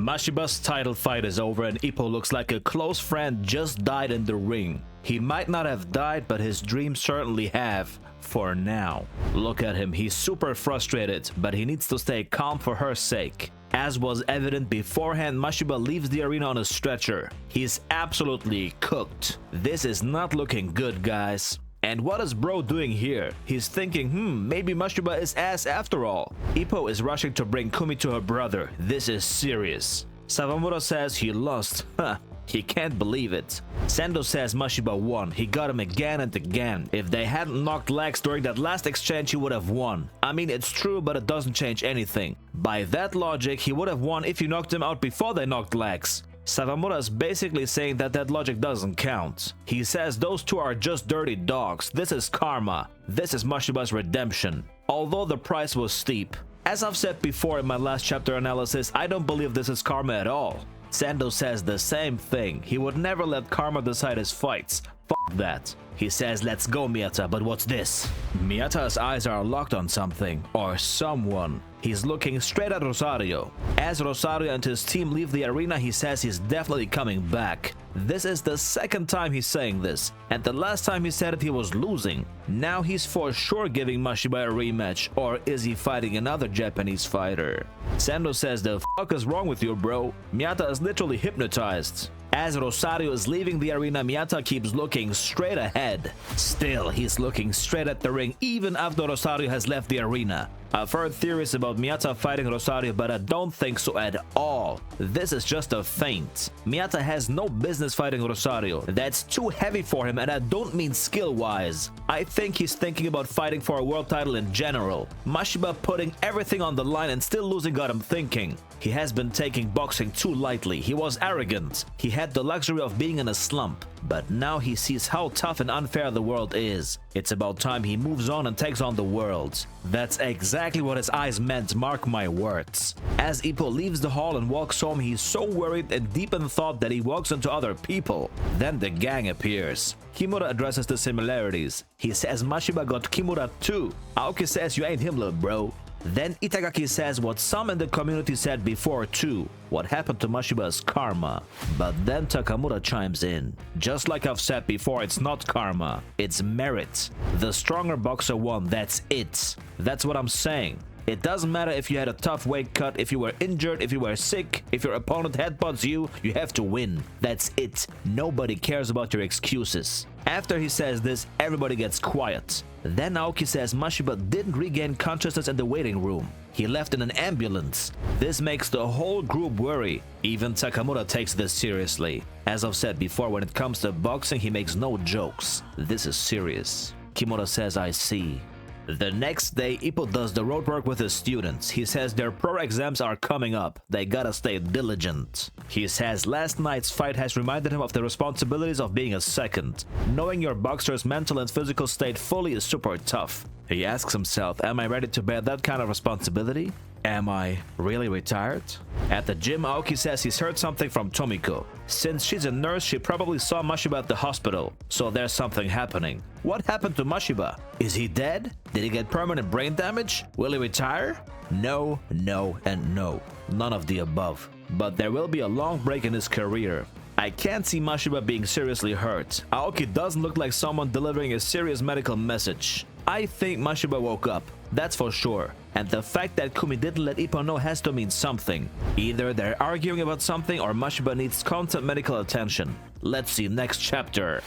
Mashiba's title fight is over and Ippo looks like a close friend just died in the ring. He might not have died, but his dreams certainly have. For now. Look at him, he's super frustrated, but he needs to stay calm for her sake. As was evident beforehand, Mashiba leaves the arena on a stretcher. He's absolutely cooked. This is not looking good, guys. And what is bro doing here? He's thinking, maybe Mashiba is ass after all. Ippo is rushing to bring Kumi to her brother. This is serious. Sawamura says he lost. He can't believe it. Sendo says Mashiba won. He got him again and again. If they hadn't knocked legs during that last exchange, he would have won. I mean, it's true, but it doesn't change anything. By that logic, he would have won if you knocked him out before they knocked legs. Sawamura is basically saying that logic doesn't count. He says those two are just dirty dogs. This is karma. This is Mashiba's redemption. Although the price was steep. As I've said before in my last chapter analysis, I don't believe this is karma at all. Sendo says the same thing. He would never let karma decide his fights. F that. He says, let's go Miyata, but what's this? Miyata's eyes are locked on something or someone. He's looking straight at Rosario. As Rosario and his team leave the arena, he says he's definitely coming back. This is the second time he's saying this, and the last time he said it he was losing. Now he's for sure giving Mashiba a rematch, or is he fighting another Japanese fighter? Sendo says, the fuck is wrong with you, bro? Miyata is literally hypnotized. As Rosario is leaving the arena, Miyata keeps looking straight ahead. Still, he's looking straight at the ring even after Rosario has left the arena. I've heard theories about Miyata fighting Rosario, but I don't think so at all. This is just a feint. Miyata has no business fighting Rosario. That's too heavy for him, and I don't mean skill-wise. I think he's thinking about fighting for a world title in general. Mashiba putting everything on the line and still losing got him thinking. He has been taking boxing too lightly. He was arrogant. He had the luxury of being in a slump. But now he sees how tough and unfair the world is. It's about time he moves on and takes on the world. That's exactly what his eyes meant, mark my words. As Ippo leaves the hall and walks home, he's so worried and deep in thought that he walks into other people. Then the gang appears. Kimura addresses the similarities. He says Mashiba got Kimura too. Aoki says you ain't him, little bro. Then Itagaki says what some in the community said before too. What happened to Mashiba is karma. But then Takamura chimes in. Just like I've said before, it's not karma, it's merit. The stronger boxer won, that's it. That's what I'm saying. It doesn't matter if you had a tough weight cut, if you were injured, if you were sick, if your opponent headbutts you, you have to win. That's it. Nobody cares about your excuses. After he says this, everybody gets quiet. Then Aoki says Mashiba didn't regain consciousness in the waiting room. He left in an ambulance. This makes the whole group worry. Even Takamura takes this seriously. As I've said before, when it comes to boxing, he makes no jokes. This is serious. Kimura says, I see. The next day, Ippo does the roadwork with his students. He says their pro exams are coming up. They gotta stay diligent. He says last night's fight has reminded him of the responsibilities of being a second. Knowing your boxer's mental and physical state fully is super tough. He asks himself, am I ready to bear that kind of responsibility? Am I really retired? At the gym, Aoki says he's heard something from Tomiko. Since she's a nurse, she probably saw Mashiba at the hospital, so there's something happening. What happened to Mashiba? Is he dead? Did he get permanent brain damage? Will he retire? No, no, and no. None of the above. But there will be a long break in his career. I can't see Mashiba being seriously hurt. Aoki doesn't look like someone delivering a serious medical message. I think Mashiba woke up, that's for sure. And the fact that Kumi didn't let Ippo know has to mean something. Either they're arguing about something or Mashiba needs constant medical attention. Let's see next chapter.